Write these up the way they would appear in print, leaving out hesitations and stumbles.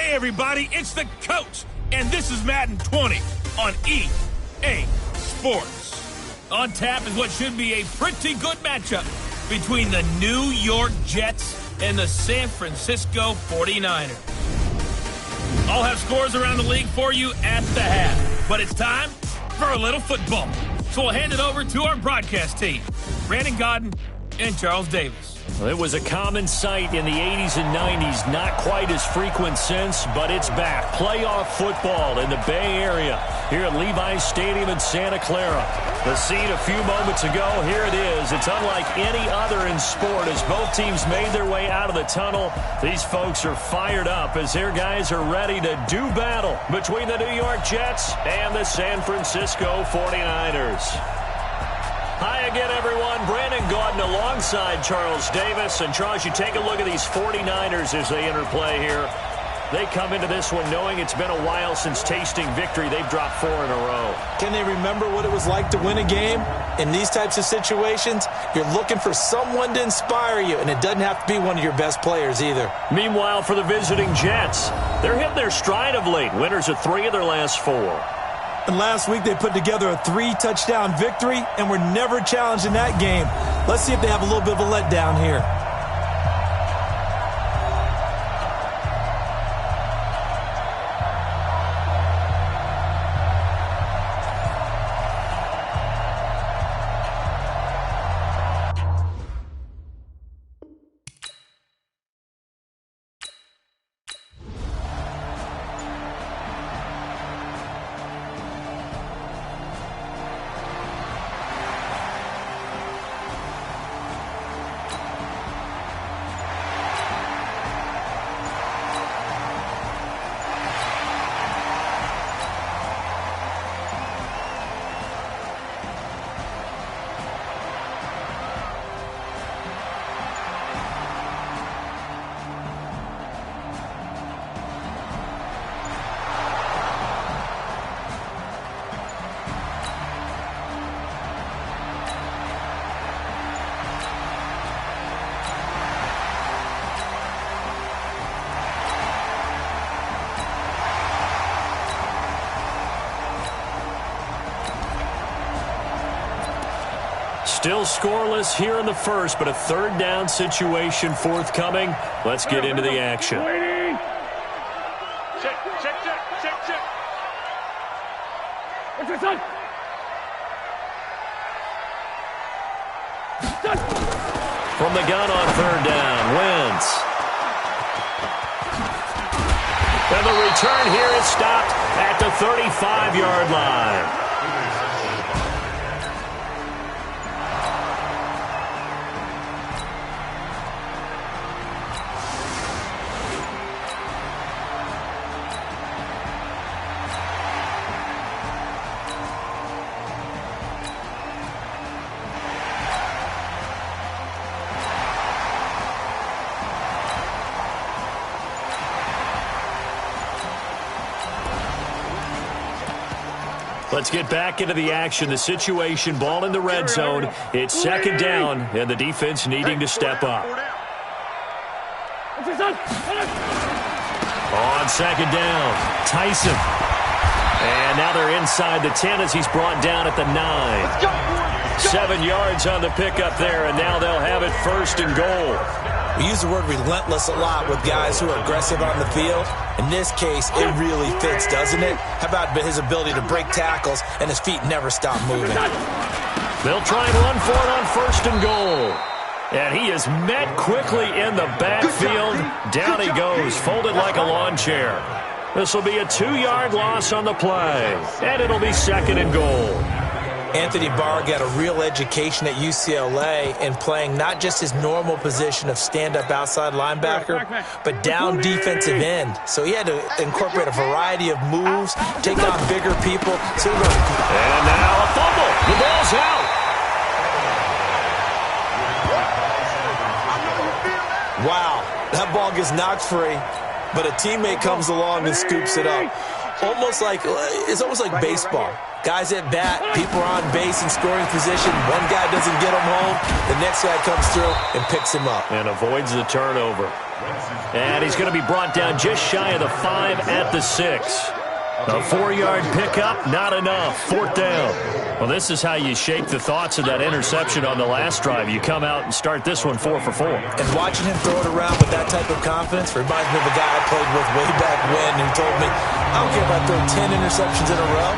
Hey, everybody, it's the coach, and this is Madden 20 on EA Sports. On tap is what should be a pretty good matchup between the New York Jets and the San Francisco 49ers. I'll have scores around the league for you at the half, but it's time for a little football. So we'll hand it over to our broadcast team, Brandon Godden and Charles Davis. Well, it was a common sight in the 80s and 90s, not quite as frequent since, but it's back. Playoff football in the Bay Area here at Levi's Stadium in Santa Clara. The scene a few moments ago, here it is. It's unlike any other in sport as both teams made their way out of the tunnel. These folks are fired up as their guys are ready to do battle between the New York Jets and the San Francisco 49ers. Hi again, everyone. Brandon Gaudin alongside Charles Davis. And, Charles, you take a look at these 49ers as they interplay here. They come into this one knowing it's been a while since tasting victory. They've dropped 4 in a row. Can they remember what it was like to win a game? In these types of situations, you're looking for someone to inspire you, and it doesn't have to be one of your best players either. Meanwhile, for the visiting Jets, they're hitting their stride of late. Winners of 3 of their last 4. And last week they put together a 3-touchdown victory and were never challenged in that game. Let's see if they have a little bit of a letdown here. Still scoreless here in the first, but a third down situation forthcoming. Let's get into the action. Check. What's your son? From the gun on third down, Wentz. And the return here is stopped at the 35-yard line. Let's get back into the action. The situation, ball in the red zone. It's second down, and the defense needing to step up. On second down, Tyson. And now they're inside the 10 as he's brought down at the 9. 7 yards on the pickup there, and now they'll have it first and goal. We use the word relentless a lot with guys who are aggressive on the field. In this case, it really fits, doesn't it? How about his ability to break tackles and his feet never stop moving? They'll try and run for it on first and goal. And he is met quickly in the backfield. Down he goes, folded like a lawn chair. This will be a 2-yard loss on the play. And it'll be second and goal. Anthony Barr got a real education at UCLA in playing not just his normal position of stand-up outside linebacker, but down defensive end. So he had to incorporate a variety of moves, take on bigger people. And now a fumble. The ball's out. Wow, that ball gets knocked free, but a teammate comes along and scoops it up. It's almost like baseball. Guys at bat, people are on base in scoring position. One guy doesn't get him home. The next guy comes through and picks him up. And avoids the turnover. And he's going to be brought down just shy of the 5 at the 6. A 4-yard pickup, not enough. 4th down. Well, this is how you shake the thoughts of that interception on the last drive. You come out and start this one 4 for 4. And watching him throw it around with that type of confidence reminds me of a guy I played with way back when who told me, I don't care if I throw 10 interceptions in a row.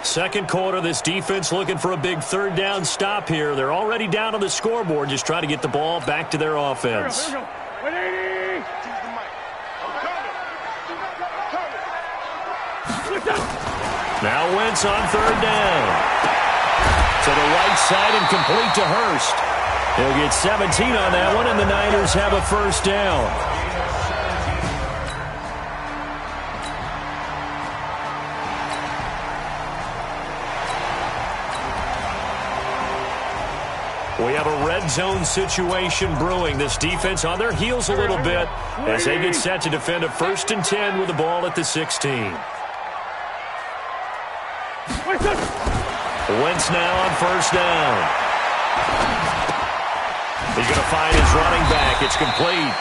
Second quarter, this defense looking for a big 3rd down stop here. They're already down on the scoreboard, just trying to get the ball back to their offense. Now Wentz on 3rd down. To the right side and complete to Hurst. He'll get 17 on that one, and the Niners have a 1st down. We have a red zone situation brewing. This defense on their heels a little bit as they get set to defend a 1st and 10 with the ball at the 16. Wentz now on 1st down. He's going to find his running back. It's complete.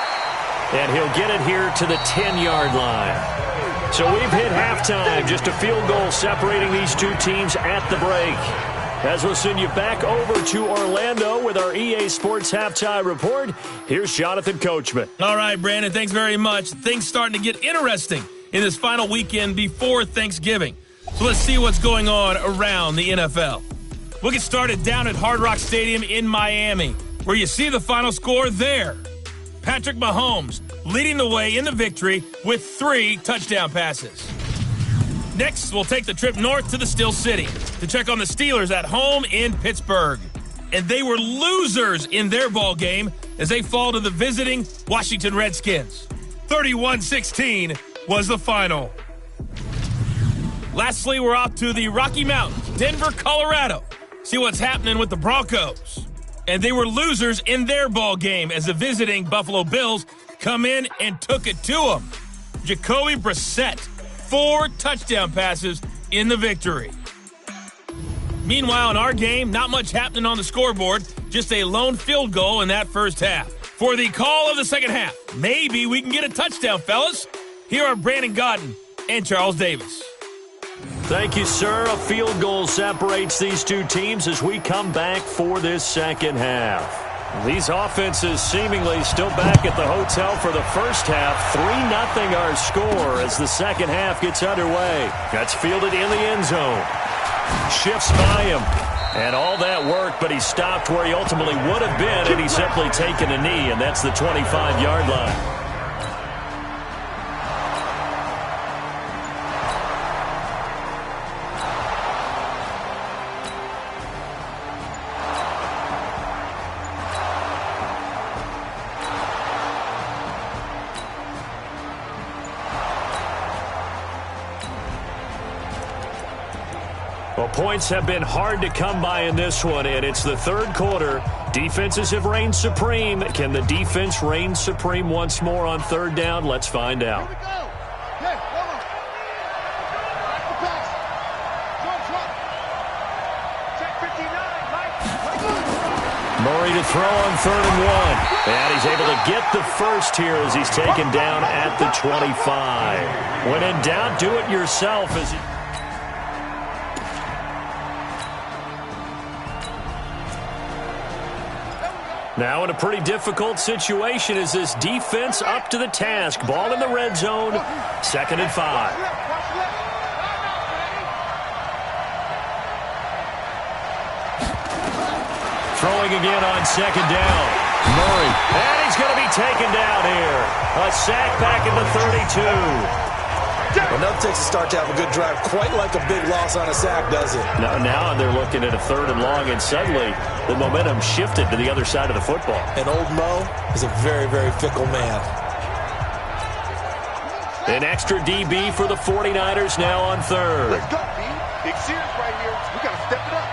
And he'll get it here to the 10-yard line. So we've hit halftime. Just a field goal separating these two teams at the break. As we'll send you back over to Orlando with our EA Sports Halftime Report, here's Jonathan Coachman. All right, Brandon, thanks very much. Things starting to get interesting in this final weekend before Thanksgiving. So let's see what's going on around the NFL. We'll get started down at Hard Rock Stadium in Miami, where you see the final score there. Patrick Mahomes leading the way in the victory with 3 touchdown passes. Next, we'll take the trip north to the Steel City to check on the Steelers at home in Pittsburgh. And they were losers in their ball game as they fall to the visiting Washington Redskins. 31-16 was the final. Lastly, we're off to the Rocky Mountains, Denver, Colorado. See what's happening with the Broncos. And they were losers in their ball game as the visiting Buffalo Bills come in and took it to them. Jacoby Brissett, 4 touchdown passes in the victory. Meanwhile, in our game, not much happening on the scoreboard, just a lone field goal in that first half. For the call of the second half, maybe we can get a touchdown, fellas. Here are Brandon Gaudin and Charles Davis. Thank you, sir. A field goal separates these two teams as we come back for this second half. These offenses seemingly still back at the hotel for the first half. 3-0 our score as the second half gets underway. That's fielded in the end zone. Shifts by him. And all that work, but he stopped where he ultimately would have been had he simply taken a knee, and that's the 25-yard line. Well, points have been hard to come by in this one, and it's the third quarter. Defenses have reigned supreme. Can the defense reign supreme once more on third down? Let's find out. Here we go. Okay, hold on. Back the pass. Drop. Check. Murray to throw on 3rd and 1. And he's able to get the first here as he's taken down at the 25. When in doubt, do it yourself. Now in a pretty difficult situation is this defense up to the task. Ball in the red zone, 2nd and 5. Throwing again on 2nd down. Murray. And he's going to be taken down here. A sack back at the 32. Well, nothing takes a start to have a good drive. Quite like a big loss on a sack, does it? Now they're looking at a 3rd and long, and suddenly the momentum shifted to the other side of the football. And old Mo is a very, very fickle man. An extra DB for the 49ers now on 3rd. Let's go, B. Big series right here. We got to step it up.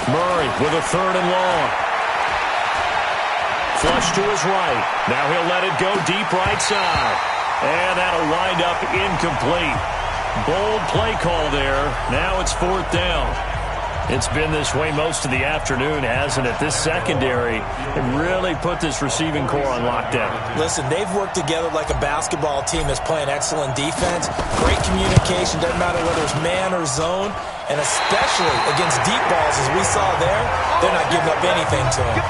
Murray with a 3rd and long. Flush to his right. Now he'll let it go deep right side. And that'll wind up incomplete. Bold play call there. Now it's 4th down. It's been this way most of the afternoon, hasn't it? This secondary really put this receiving core on lockdown. Listen, they've worked together like a basketball team that's playing excellent defense. Great communication, doesn't matter whether it's man or zone. And especially against deep balls, as we saw there, they're not giving up anything to him.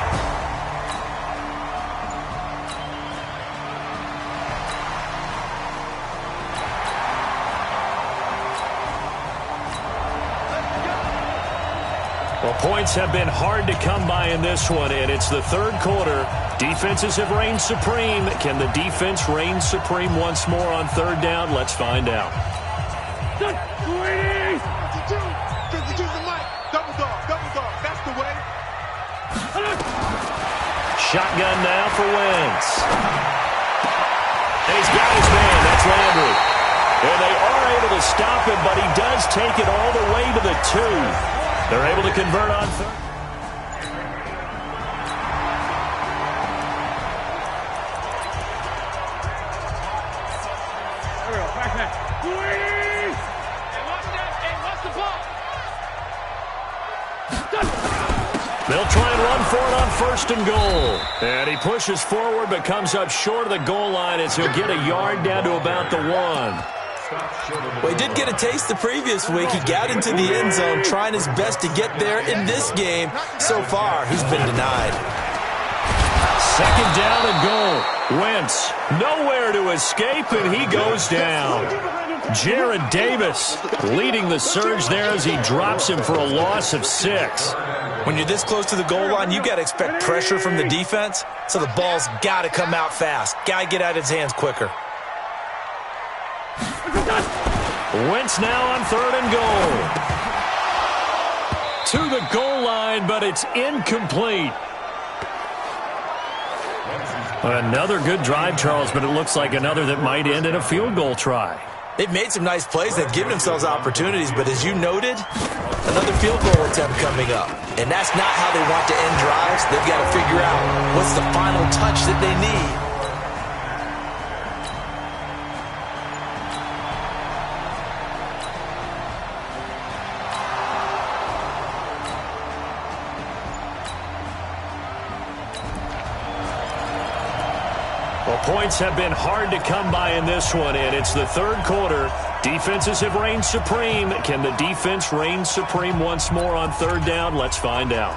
Well, points have been hard to come by in this one, and it's the 3rd quarter. Defenses have reigned supreme. Can the defense reign supreme once more on 3rd down? Let's find out. Shotgun now for Wentz. And he's got his man. That's Landry. And they are able to stop him, but he does take it all the way to the 2. They're able to convert on 3rd. There we go. Back. Hey, watch that. Hey, watch the ball. They'll try and run for it on 1st and goal. And he pushes forward but comes up short of the goal line as he'll get a yard down to about the 1. Well, he did get a taste the previous week. He got into the end zone trying his best to get there in this game. So far, he's been denied. 2nd down and goal. Wentz nowhere to escape, and he goes down. Jared Davis leading the surge there as he drops him for a loss of 6. When you're this close to the goal line, you got to expect pressure from the defense, so the ball's got to come out fast. Got to get out of his hands quicker. Wentz now on 3rd and goal. To the goal line, but it's incomplete. Another good drive, Charles, but it looks like another that might end in a field goal try. They've made some nice plays. They've given themselves opportunities, but as you noted, another field goal attempt coming up. And that's not how they want to end drives. They've got to figure out what's the final touch that they need. Well, points have been hard to come by in this one, and it's the 3rd quarter. Defenses have reigned supreme. Can the defense reign supreme once more on 3rd down? Let's find out.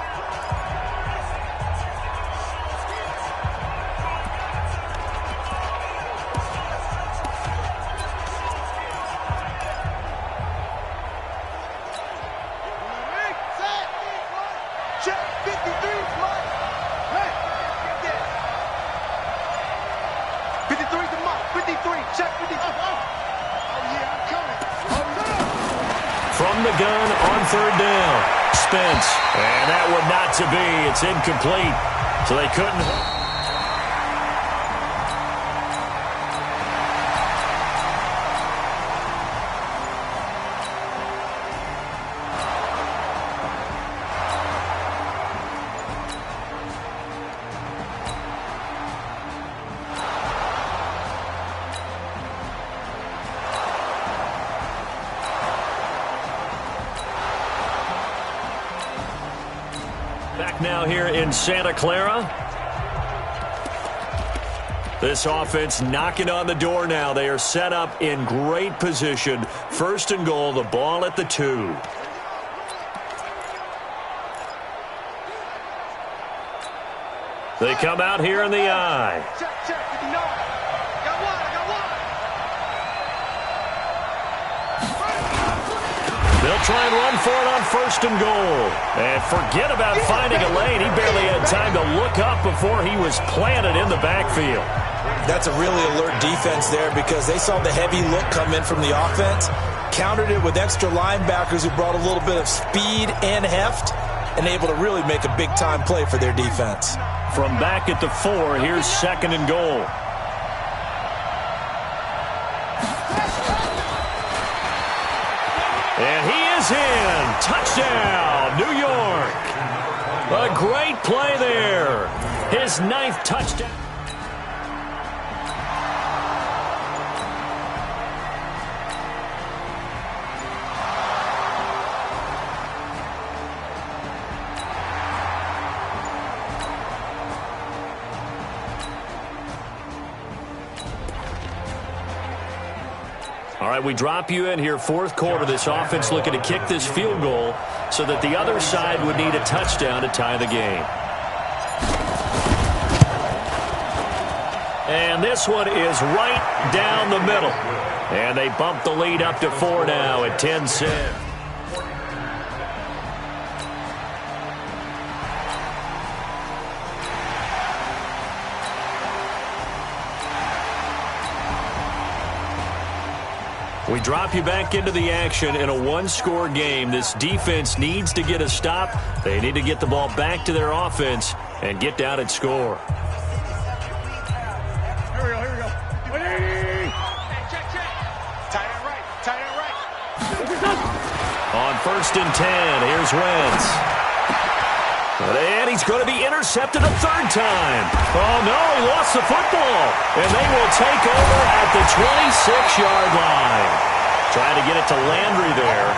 Check 53, Mike. Hey, get that. 53's the mark. 53. Check 53. Oh, yeah, I'm coming. From the gun on 3rd down. Spence. And that would not to be. It's incomplete. So they couldn't. back now here in Santa Clara. This offense knocking on the door now. They are set up in great position. 1st and goal, the ball at the 2. They come out here in the I. Check, 59. Got one, They'll try and run for it on 1st and goal. And forget about finding a lane. He barely had time to look up before he was planted in the backfield. That's a really alert defense there because they saw the heavy look come in from the offense, countered it with extra linebackers who brought a little bit of speed and heft, and able to really make a big-time play for their defense. From back at the 4, here's 2nd and goal. And he is in. Touchdown, New York. A great play there. His 9th touchdown. All right, we drop you in here, 4th quarter. This offense looking to kick this field goal so that the other side would need a touchdown to tie the game. And this one is right down the middle. And they bump the lead up to 4 now at 10-6. We drop you back into the action in a 1-score game. This defense needs to get a stop. They need to get the ball back to their offense and get down and score. Here we go. Check. Tight end right. On 1st and 10, here's Wentz. And he's going to be intercepted a 3rd time. Oh, no, he lost the football. And they will take over at the 26-yard line. Trying to get it to Landry there.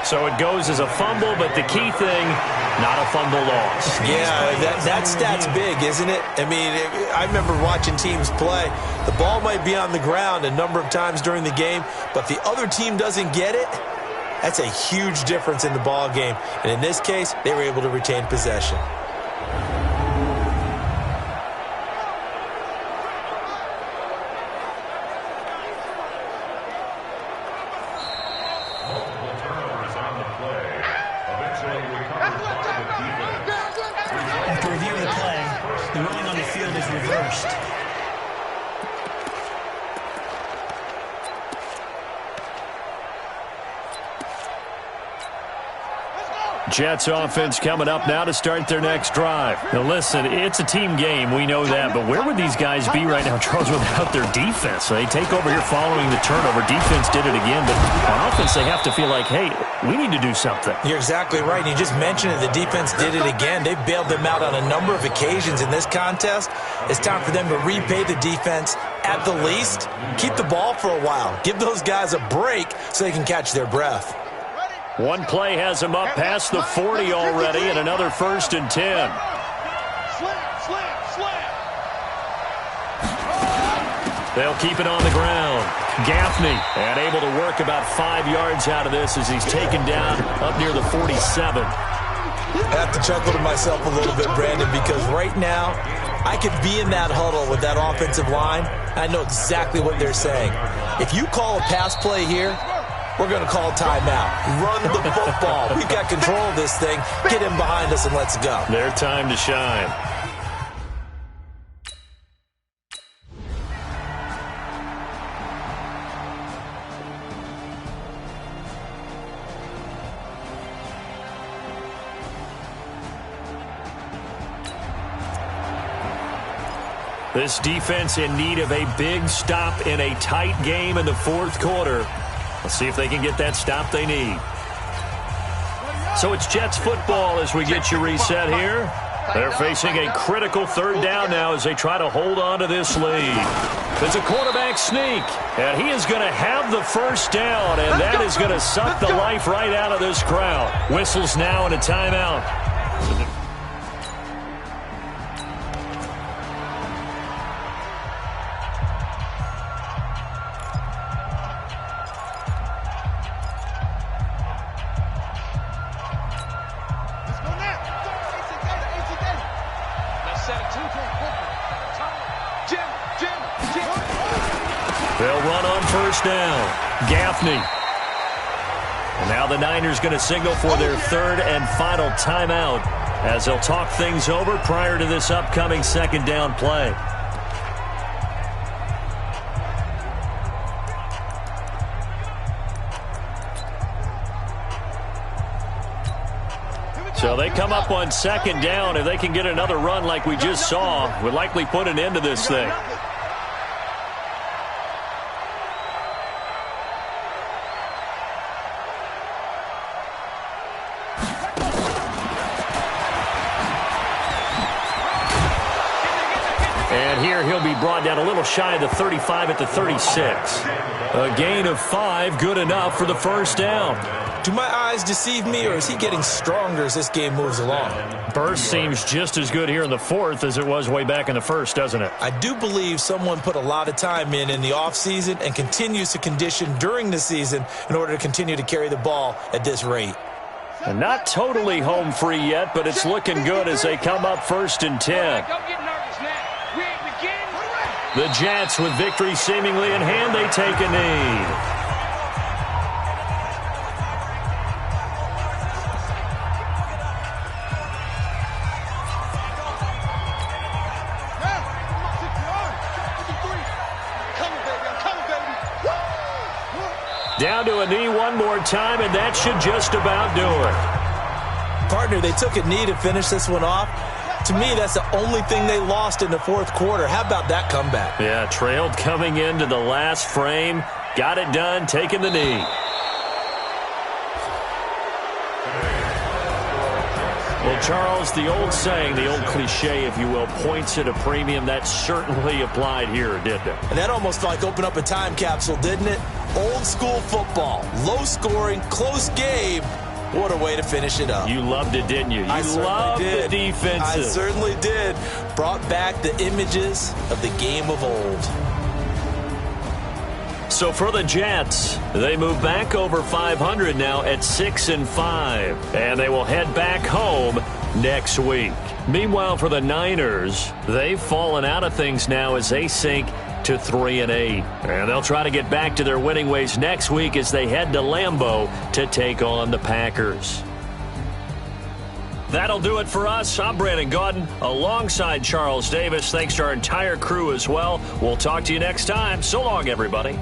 So it goes as a fumble, but the key thing, not a fumble loss. Yeah, that stat's big, isn't it? I mean, I remember watching teams play. The ball might be on the ground a number of times during the game, but the other team doesn't get it. That's a huge difference in the ball game. And in this case, they were able to retain possession. After reviewing the play, the ruling on the field is reversed. Jets offense coming up now to start their next drive. Now listen, it's a team game, we know that, but where would these guys be right now, Charles, without their defense? So they take over here following the turnover. Defense did it again, but on offense they have to feel like, hey, we need to do something. You're exactly right. You just mentioned it. The defense did it again. They bailed them out on a number of occasions in this contest. It's time for them to repay the defense at the least. Keep the ball for a while. Give those guys a break so they can catch their breath. One play has him up past the 40 already, and another 1st and 10. Slam. They'll keep it on the ground. Gaffney, and able to work about 5 yards out of this as he's taken down up near the 47. I have to chuckle to myself a little bit, Brandon, because right now I could be in that huddle with that offensive line. I know exactly what they're saying. If you call a pass play here, we're going to call timeout. Run the football. We've got control of this thing. Get him behind us and let's go. Their time to shine. This defense in need of a big stop in a tight game in the 4th quarter. Let's see if they can get that stop they need. So it's Jets football as we get you reset here. They're facing a critical 3rd down now as they try to hold on to this lead. It's a quarterback sneak, and he is going to have the first down, and that is going to suck the life right out of this crowd. Whistles now and a timeout. They'll run on first down. Gaffney. And now the Niners going to signal for their third and final timeout as they'll talk things over prior to this upcoming second down play. So they come up on second down. If they can get another run like we just saw, would likely put an end to this thing. And here he'll be brought down a little shy of the 35 at the 36. A gain of 5, good enough for the first down. Do my eyes deceive me, or is he getting stronger as this game moves along? Burst seems just as good here in the fourth as it was way back in the first, doesn't it? I do believe someone put a lot of time in the offseason and continues to condition during the season in order to continue to carry the ball at this rate. And not totally home free yet, but it's looking good as they come up 1st and 10. The Jets, with victory seemingly in hand, they take a knee. Down to a knee one more time, and that should just about do it. Partner, they took a knee to finish this one off. To me, that's the only thing they lost in the fourth quarter. How about that comeback? Yeah, trailed coming into the last frame. Got it done, taking the knee. Well, Charles, the old saying, the old cliche, if you will, points at a premium. That certainly applied here, didn't it? And that almost like opened up a time capsule, didn't it? Old school football, low scoring, close game. What a way to finish it up. You loved it, didn't you? I loved did. The defenses. I certainly did. Brought back the images of the game of old. So for the Jets, they move back over 500 now at 6-5, and they will head back home next week. Meanwhile, for the Niners, they've fallen out of things now as they sink to 3-8, and they'll try to get back to their winning ways next week as they head to Lambeau to take on the Packers. That'll do it for us. I'm Brandon Gaudin alongside Charles Davis. Thanks to our entire crew as well. We'll talk to you next time. So long, everybody.